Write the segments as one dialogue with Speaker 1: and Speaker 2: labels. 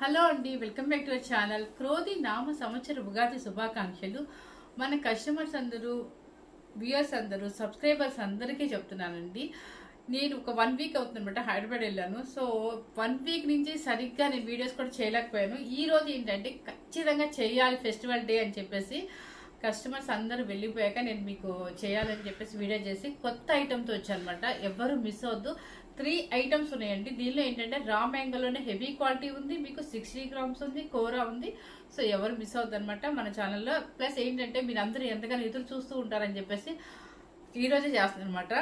Speaker 1: Hello అండి, welcome back to our channel. Krodhi నామ సంవత్సర ఉగాది శుభాకాంక్షలు. మన కస్టమర్స్ అందరూ, వ్యూయర్స్ అందరూ, సబ్స్క్రైబర్స్ అందరికీ చెప్తున్నానండి. నేను ఒక 1 వీక్ అవుతుందన్నమాట హైదరాబాద్ వెళ్ళాను. సో 1 వీక్ నుంచి సరిగ్గా నేను వీడియోస్ కూడా చేయలేకపోయాను. ఈ రోజు ఏంటంటే ఖచ్చితంగా చేయాలి ఫెస్టివల్ డే అని చెప్పేసి కస్టమర్స్ అందరూ వెళ్ళిపోయాక నేను మీకు చేయాలని చెప్పేసి వీడియో చేసి కొత్త ఐటమ్తో వచ్చానమాట. ఎవ్వరూ మిస్ అవద్దు. 3 ఐటమ్స్ ఉన్నాయండి. దీనిలో ఏంటంటే రా మ్యాంగోలోనే హెవీ క్వాలిటీ ఉంది, మీకు 60 గ్రామ్స్ ఉంది, కోరా ఉంది. సో ఎవరు మిస్ అవుద్ది అనమాట మన ఛానల్లో. ప్లస్ ఏంటంటే మీరు అందరూ ఎంతగానో ఎదురు చూస్తూ ఉంటారని చెప్పేసి ఈ రోజే చేస్తున్నాను అనమాట.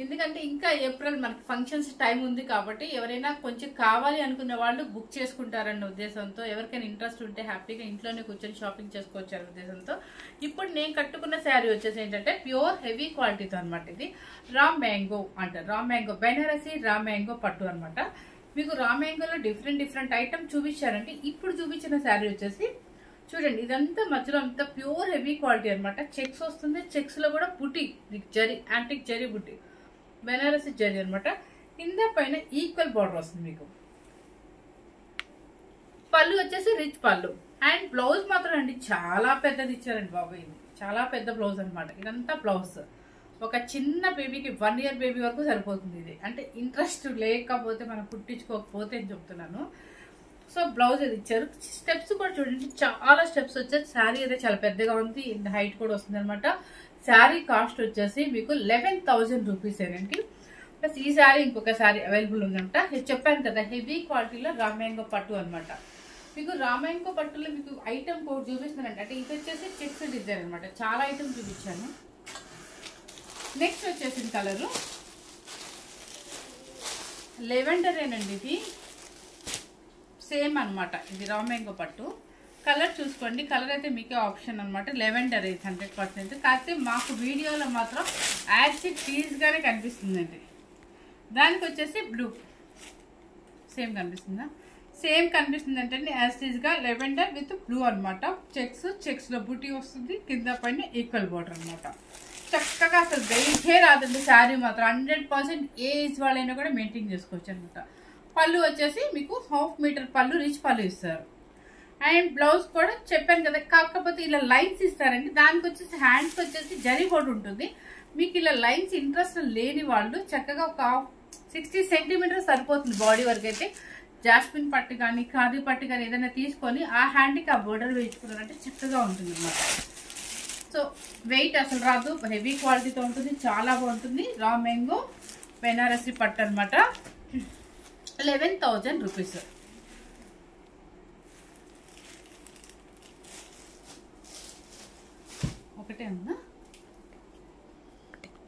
Speaker 1: ఎందుకంటే ఇంకా ఏప్రిల్ మనకి ఫంక్షన్స్ టైం ఉంది కాబట్టి ఎవరైనా కొంచెం కావాలి అనుకునే వాళ్ళు బుక్ చేసుకుంటారన్న ఉద్దేశంతో, ఎవరికైనా ఇంట్రెస్ట్ ఉంటే హ్యాపీగా ఇంట్లోనే కూర్చొని షాపింగ్ చేసుకోవచ్చు అనే ఉద్దేశంతో ఇప్పుడు నేను కట్టుకున్న శారీ వచ్చేసి ఏంటంటే ప్యూర్ హెవీ క్వాలిటీతో అనమాట. ఇది రా మ్యాంగో అంటారు. Raw mango Banarasi raw mango పట్టు అనమాట. మీకు రా మ్యాంగోలో డిఫరెంట్ ఐటమ్ చూపించారంటే ఇప్పుడు చూపించిన శారీ వచ్చేసి చూడండి, ఇదంతా మధ్యలో అంతా ప్యూర్ హెవీ క్వాలిటీ అనమాట. చెక్స్ వస్తుంది, చెక్స్ లో కూడా బుట్టి జరీ, యాంటిక్ జరీ బుట్టి, బెనారసి జరీ అనమాట. కింద పైన ఈక్వల్ బార్డర్ వస్తుంది మీకు. పళ్ళు వచ్చేసి రిచ్ పళ్ళు. అండ్ బ్లౌజ్ మాత్రం అండి చాలా పెద్దది ఇచ్చారండి బాబు. ఇది చాలా పెద్ద బ్లౌజ్ అనమాట. ఇదంతా బ్లౌజ్ ఒక చిన్న బేబీకి 1 ఇయర్ బేబీ వరకు సరిపోతుంది. ఇది అంటే ఇంట్రెస్ట్ లేకపోతే మనం కుట్టించుకోకపోతే అని చెప్తున్నాను. సో బ్లౌజ్ అది ఇచ్చారు. స్టెప్స్ కూడా చూడండి, చాలా స్టెప్స్ వచ్చేసి. శారీ అయితే చాలా పెద్దగా ఉంది, హైట్ కూడా వస్తుంది అనమాట. శారీ కాస్ట్ వచ్చేసి మీకు 11,000 రూపీస్ ఏనండి. ప్లస్ ఈ శారీ ఇంకొక శారీ అవైలబుల్ ఉందంట. చెప్పాను కదా హెవీ క్వాలిటీలో రా మ్యాంగో పట్టు అనమాట. మీకు రా మ్యాంగో పట్టులో మీకు ఐటమ్ కోడ్ చూపిస్తున్నానంటే అంటే ఇది వచ్చేసి చెక్స్ డిజైన్ అనమాట. చాలా ఐటమ్ చూపించాను. నెక్స్ట్ వచ్చేసిన కలరు లెవెండర్ ఏనండి. ఇది సేమ్ అనమాట. ఇది రా మ్యాంగో పట్టు. కలర్ చూసుకోండి, కలర్ అయితే మీకే ఆప్షన్ అనమాట. లెవెండర్ ఇది 100%. కాకపోతే మాకు వీడియోలో మాత్రం యాజ్ గానే కనిపిస్తుందండి. దానికి వచ్చేసి బ్లూ సేమ్ కనిపిస్తుందా? సేమ్ కనిపిస్తుంది అంటే యాజ్ గా లెవెండర్ విత్ బ్లూ అనమాట. చెక్స్ లో బూటీ వస్తుంది, కింద పైన ఈక్వల్ బోర్డర్ అనమాట. చక్కగా అసలు వెయిటే రాదండి శారీ మాత్రం. 100% ఏజ్ వాళ్ళైనా కూడా మెయింటైన్ చేసుకోవచ్చు అనమాట. పళ్ళు వచ్చేసి మీకు 1/2 మీటర్ పళ్ళు, రిచ్ పళ్ళు ఇస్తారు. అండ్ బ్లౌజ్ కూడా చెప్పాను కదా, కాకపోతే ఇలా లైన్స్ ఇస్తారండి. దానికి వచ్చేసి హ్యాండ్స్ వచ్చేసి జరీ బోర్డు ఉంటుంది. మీకు ఇలా లైన్స్ ఇంట్రెస్ట్ లేని వాళ్ళు చక్కగా ఒక 60 సెంటీమీటర్స్ సరిపోతుంది బాడీ వరకు. అయితే జాస్మిన్ పట్టు కానీ ఖాదీ పట్టు కానీ ఏదైనా తీసుకొని ఆ హ్యాండ్కి ఆ బోర్డర్ వేయించుకున్నారంటే చక్కగా ఉంటుంది అన్నమాట. సో వెయిట్ అసలు రాదు, హెవీ క్వాలిటీతో ఉంటుంది, చాలా బాగుంటుంది. రా మ్యాంగో బెనారసి పట్టు అనమాట. 11,000 రూపీస్. ఒకటే ఉందా?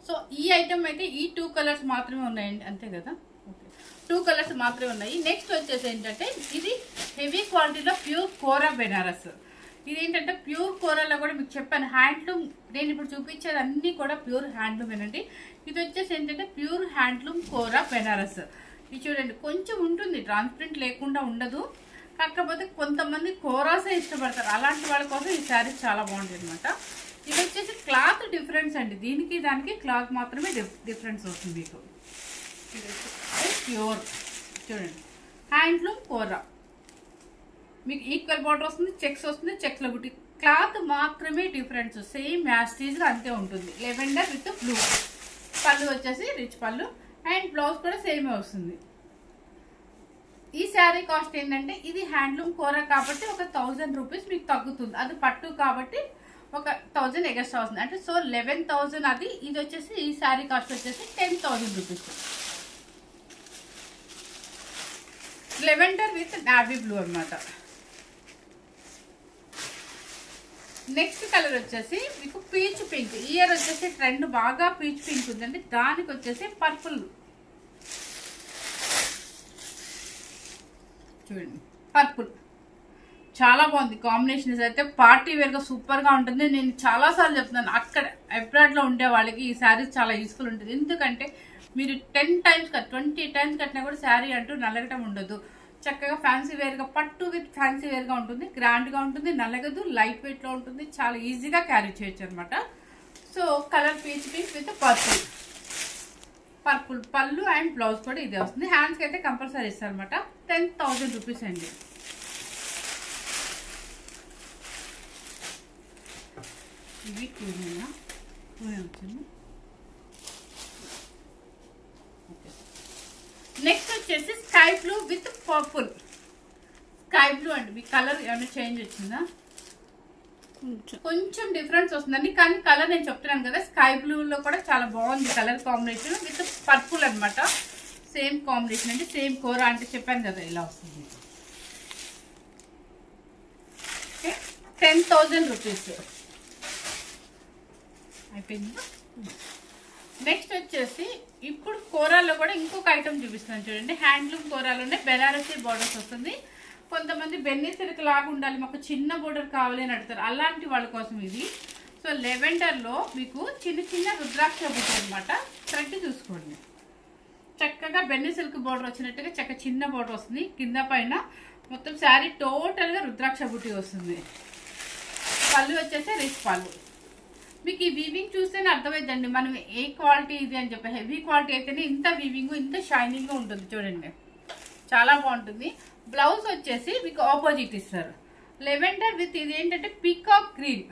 Speaker 1: సో ఈ ఐటమ్ అయితే ఈ 2 కలర్స్ మాత్రమే ఉన్నాయండి, అంతే కదా? ఓకే, 2 కలర్స్ మాత్రమే ఉన్నాయి. నెక్స్ట్ వచ్చేసి ఏంటంటే ఇది హెవీ క్వాలిటీలో ప్యూర్ కోరా బెనారస్. ఇది ఏంటంటే ప్యూర్ కోరాలో కూడా మీకు చెప్పాను హ్యాండ్లూమ్. నేను ఇప్పుడు చూపించేది అన్ని కూడా ప్యూర్ హ్యాండ్లూమ్ ఏనండి. ఇది వచ్చేసి ఏంటంటే ప్యూర్ హ్యాండ్లూమ్ కోరా బెనారస్. ఇది చూడండి, కొంచెం ఉంటుంది, ట్రాన్స్పరెంట్ లేకుండా ఉండదు. కాకపోతే కొంతమంది కోరాసే ఇష్టపడతారు. అలాంటి వాళ్ళ కోసం ఈ శారీ చాలా బాగుంటుంది అనమాట. ఇది వచ్చేసి క్లాత్ డిఫరెన్స్ అండి. దీనికి దానికి క్లాత్ మాత్రమే డిఫరెన్స్ వస్తుంది మీకు. ప్యూర్ చూడండి, హ్యాండ్లూమ్ కోరా, మీకు ఈక్వల్ బార్డర్ వస్తుంది, చెక్స్ వస్తుంది, చెక్స్లో బుట్టి. క్లాత్ మాత్రమే డిఫరెన్స్, సేమ్ యాస్టీజ్గా అంతే ఉంటుంది. Lavender with blue. పళ్ళు వచ్చేసి రిచ్ పళ్ళు. అండ్ బ్లౌజ్ కూడా సేమే వస్తుంది. ఈ శారీ కాస్ట్ ఏంటంటే ఇది హ్యాండ్లూమ్ కోరా కాబట్టి ఒక 1000 రూపీస్ మీకు తగ్గుతుంది. అది పట్టు కాబట్టి ఒక 1000 ఎగస్ట్రా వస్తుంది. అంటే సో 11,000 అది. ఇది వచ్చేసి ఈ శారీ కాస్ట్ వచ్చేసి 10,000 rupees. Lavender with navy blue అనమాట. నెక్స్ట్ కలర్ వచ్చేసి మీకు పీచ్ పింక్. ఇయర్ వచ్చేసి ట్రెండ్ బాగా పీచ్ పింక్ ఉందండి. దానికి వచ్చేసి పర్పుల్ చూడండి, పర్పుల్ చాలా బాగుంది కాంబినేషన్. అయితే పార్టీ వేర్ గా సూపర్ గా ఉంటుంది. నేను చాలా సార్లు చెప్తున్నాను, అక్కడ అబ్రాడ్ లో ఉండే వాళ్ళకి ఈ శారీస్ చాలా యూస్ఫుల్ ఉంటుంది. ఎందుకంటే మీరు 10 టైమ్స్ 20 టైమ్స్ కట్టినా కూడా శారీ అంటూ నల్లగటం ఉండదు. చక్కగా ఫ్యాన్సీ వేర్ గా, పట్టు విత్ ఫ్యాన్సీ వేర్ గా ఉంటుంది, గ్రాండ్ గా ఉంటుంది, నల్లగదు, లైట్ వెయిట్ లో ఉంటుంది, చాలా ఈజీగా క్యారీ చేయొచ్చు అనమాట. So colour peach pink with purple పళ్ళు అండ్ బ్లౌజ్ కూడా ఇదే వస్తుంది. హ్యాండ్స్కి అయితే కంపల్సరీ ఇస్తారు అనమాట. 10,000 రూపీస్ అండి. ఇవి టూనేనా టూనే వచ్చింది. నెక్స్ట్ వచ్చేసి sky blue with purple. Sky blue అండి, మీ కలర్ ఏమైనా చేంజ్ వచ్చిందా? కొంచెం డిఫరెన్స్ వస్తుందండి, కానీ కలర్ నేను చెప్తున్నాను కదా, స్కై బ్లూలో కూడా చాలా బాగుంది కలర్ కాంబినేషన్ విత్ పర్పుల్ అనమాట. సేమ్ కాంబినేషన్ అంటే సేమ్ కూర అంటే చెప్పాను కదా ఇలా వస్తుంది. 10,000 రూపీస్ అయిపోయింది. నెక్స్ట్ వచ్చేసి ఇప్పుడు కోరాల్లో కూడా ఇంకొక ఐటమ్ చూపిస్తాను చూడండి. హ్యాండ్లూమ్ కోరాలోనే బెనారసీ బోర్డర్స్ వస్తుంది. కొంతమంది బెన్నీ సిల్క్ లాగా ఉండాలి, మాకు చిన్న బోర్డర్ కావాలి అని అడుగుతారు, అలాంటి వాళ్ళ కోసం ఇది. సో లెవెండర్లో మీకు చిన్న చిన్న రుద్రాక్ష బుట్టి అనమాట. థ్రెడ్ చూసుకోండి, చక్కగా బెన్నీ సిల్క్ బోర్డర్ వచ్చినట్టుగా చక్కగా చిన్న బోర్డర్ వస్తుంది. కింద పైన మొత్తం శారీ టోటల్గా రుద్రాక్ష బుట్టి వస్తుంది. పళ్ళు వచ్చేసి రిచ్ పళ్ళు. మీకు ఈ వీవింగ్ చూస్తేనే అర్థమైందండి మనం ఏ క్వాలిటీ ఇది అని చెప్పి. హెవీ క్వాలిటీ అయితేనే ఇంత వీవింగ్ ఇంత షైనింగ్ ఉంటుంది చూడండి, చాలా బాగుంటుంది. బ్లౌజ్ వచ్చేసి మీకు ఆపోజిట్ ఇస్తారు. లెవెండర్ విత్ ఇది ఏంటంటే పీకాక్ గ్రీన్.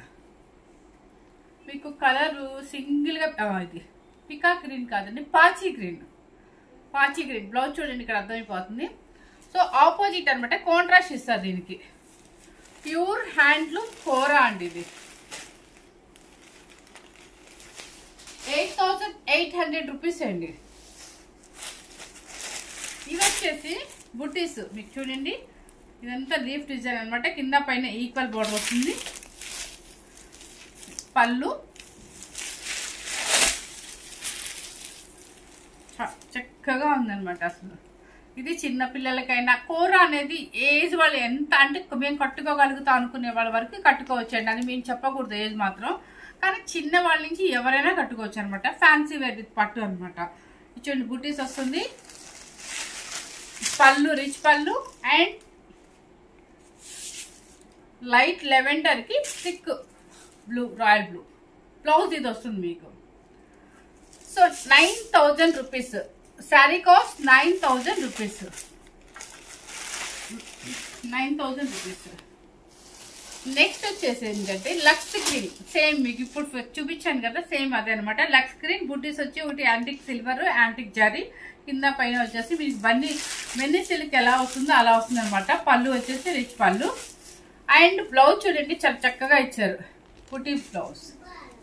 Speaker 1: మీకు కలరు సింగిల్గా ఇది పీకాక్ గ్రీన్ కాదండి, పాచీ గ్రీన్. పాచీ గ్రీన్ బ్లౌజ్ చూడండి, ఇక్కడ అర్థమైపోతుంది. సో ఆపోజిట్ అనమాట, కాంట్రాస్ట్ ఇస్తారు దీనికి. ప్యూర్ హ్యాండ్లూమ్ కోరా అండి ఇది. 8,800 రూపీస్ అండి. ఇవి వచ్చేసి బుట్టీస్ మీకు చూడండి, ఇదంతా లీఫ్ డిజైన్ అనమాట. కింద పైన ఈక్వల్ బోర్డర్ వస్తుంది. పళ్ళు చక్కగా ఉందన్నమాట. అసలు ఇది చిన్న పిల్లలకైనా కూర అనేది ఏజ్ వాళ్ళు ఎంత అంటే మేము కట్టుకోగలుగుతాం అనుకునే వాళ్ళ వరకు కట్టుకోవచ్చు అండి, అని మేము చెప్పకూడదు ఏజ్ మాత్రం. కానీ చిన్న వాళ్ళ నుంచి ఎవరైనా కట్టుకోవచ్చు అనమాట. ఫ్యాన్సీ వేర్ విత్ పట్టు అనమాట. చూడండి బుట్టీస్ వస్తుంది. పళ్ళు రిచ్ పళ్ళు అండ్ లైట్ లెవెండర్ కి thick blue royal blue blouse ఇది వస్తుంది మీకు. So 9,000 rupees sari cost. 9,000 rupees. 9,000 rupees. Next వచ్చేసి ఏంటంటే లక్స్ గ్రీన్. సేమ్ మీకు ఇప్పుడు చూపించాను కదా, సేమ్ అదే అనమాట. లక్స్ గ్రీన్ బుట్టీస్ వచ్చి ఒకటి యాంటిక్ సిల్వర్ యాంటిక్ జరీ, కింద పైన వచ్చేసి మీకు బన్నీ సిల్క్ ఎలా వస్తుందో అలా వస్తుంది అనమాట. పళ్ళు వచ్చేసి రిచ్ పళ్ళు అండ్ బ్లౌజ్ చూడండి చాలా చక్కగా ఇచ్చారు. బుటీ బ్లౌజ్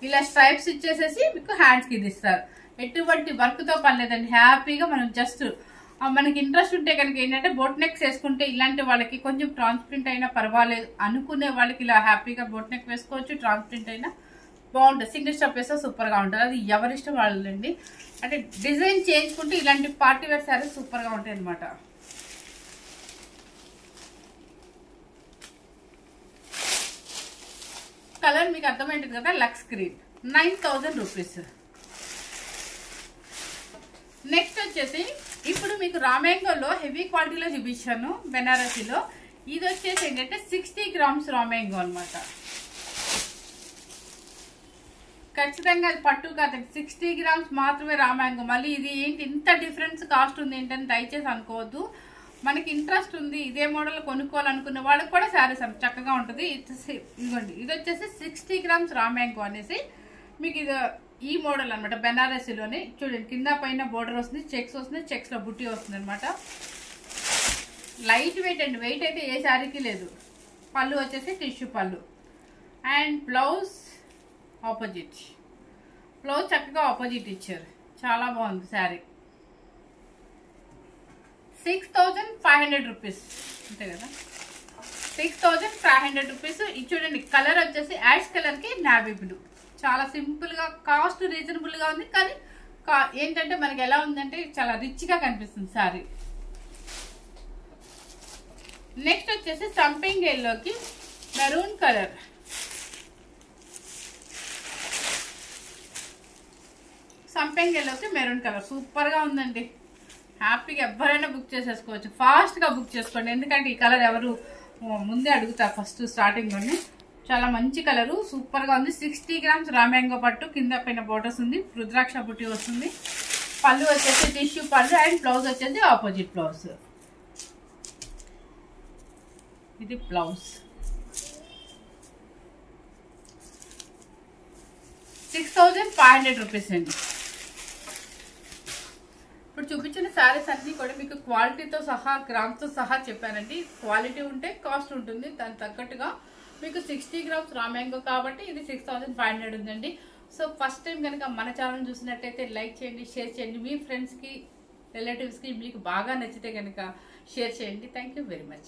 Speaker 1: ఇలా స్ట్రైప్స్ ఇచ్చేసేసి మీకు హ్యాండ్స్కి ఇది ఇస్తారు. ఎటువంటి వర్క్తో పని లేదండి, హ్యాపీగా మనం జస్ట్ మనకి ఇంట్రెస్ట్ ఉంటే కనుక ఏంటంటే బోట్ నెక్స్ వేసుకుంటే ఇలాంటి వాళ్ళకి కొంచెం ట్రాన్స్పరెంట్ అయినా పర్వాలేదు అనుకునే వాళ్ళకి ఇలా హ్యాపీగా బోట్ నెక్ వేసుకోవచ్చు. ట్రాన్స్పరెంట్ అయినా బాగుంటుంది, సింగిల్ స్టెప్ వేస్తే సూపర్గా ఉంటుంది. అది ఎవరిష్టం వాళ్ళండి. అంటే డిజైన్ చేయించుకుంటే ఇలాంటి పార్టీ వేర్ శారీస్ సూపర్గా ఉంటాయి అనమాట. కలర్ మీకు అర్థమైంటుంది కదా, లక్స్ గ్రీన్. 9,000 రూపీస్. నెక్స్ట్ వచ్చేసి ఇప్పుడు మీకు రామ్యాంగోలో హెవీ క్వాలిటీలో చూపించాను బెనారసీలో. ఇది వచ్చేసి ఏంటంటే 60 గ్రామ్స్ రామ్యాంగో అనమాట. ఖచ్చితంగా అది పట్టు కాదండి, 60 గ్రామ్స్ మాత్రమే రామ్యాంగో. మళ్ళీ ఇది ఏంటి ఇంత డిఫరెన్స్ కాస్ట్ ఉంది ఏంటని దయచేసి అనుకోవద్దు. మనకి ఇంట్రెస్ట్ ఉంది ఇదే మోడల్ కొనుక్కోవాలనుకునే వాళ్ళకి కూడా శారీస్ చక్కగా ఉంటుంది. ఇదిగోండి ఇది వచ్చేసి 60 గ్రామ్స్ రామ్యాంగో అనేసి మీకు ఇది ఈ మోడల్ అనమాట. బెనారసీలోనే చూడండి కింద పైన బోర్డర్ వస్తుంది, చెక్స్ వస్తుంది, చెక్స్ లో బుట్టి వస్తుంది అనమాట. లైట్ వెయిట్ అండి, వెయిట్ అయితే ఏ శారీకి లేదు. పళ్ళు వచ్చేసి టిష్యూ పళ్ళు అండ్ బ్లౌజ్ ఆపోజిట్. బ్లౌజ్ చక్కగా ఆపోజిట్ ఇచ్చారు, చాలా బాగుంది శారీ. 6,500 రూపీస్ అంతే కదా, 6,500 రూపీస్. ఇది చూడండి కలర్ వచ్చేసి యాష్ కలర్ కి నావీ బ్లూ. చాలా సింపుల్ గా, కాస్ట్ రీజనబుల్ గా ఉంది. కానీ ఏంటంటే మనకి ఎలా ఉందంటే చాలా రిచ్ గా కనిపిస్తుంది శారీ. నెక్స్ట్ వచ్చేసి సంపింగ్ ఎల్లోకి మెరూన్ కలర్. సంపింగ్ ఎల్లోకి మెరూన్ కలర్ సూపర్ గా ఉందండి. హ్యాపీగా ఎవరైనా బుక్ చేసేసుకోవచ్చు, ఫాస్ట్ గా బుక్ చేసుకోండి. ఎందుకంటే ఈ కలర్ ఎవరు ముందే అడుగుతారు ఫస్ట్ స్టార్టింగ్ లోనే. చాలా మంచి కలరు, సూపర్ గా ఉంది. 60 గ్రామ్స్ రామ్యాంగో పట్టు, కింద పైన బోర్డర్స్ ఉంది, రుద్రాక్ష బుట్టి వస్తుంది. పళ్ళు వచ్చేసి టిష్యూ పళ్ళు అండ్ బ్లౌజ్ వచ్చేసి ఆపోజిట్ బ్లౌజ్. ఇది బ్లౌజ్. 6500 రూపీస్ అండి. ఇప్పుడు చూపించిన శారీస్ అన్ని కూడా మీకు క్వాలిటీతో సహా గ్రామ్తో సహా చెప్పానండి. క్వాలిటీ ఉంటే కాస్ట్ ఉంటుంది, దానికి తగ్గట్టుగా మీకు 60 గ్రామ్స్ రా మ్యాంగో కాబట్టి ఇది 6500 ఉందండి. సో ఫస్ట్ టైం కనుక మన ఛానల్ చూసినట్టయితే లైక్ చేయండి, షేర్ చేయండి, మీ ఫ్రెండ్స్కి రిలేటివ్స్కి మీకు బాగా నచ్చితే కనుక షేర్ చేయండి. Thank you very much.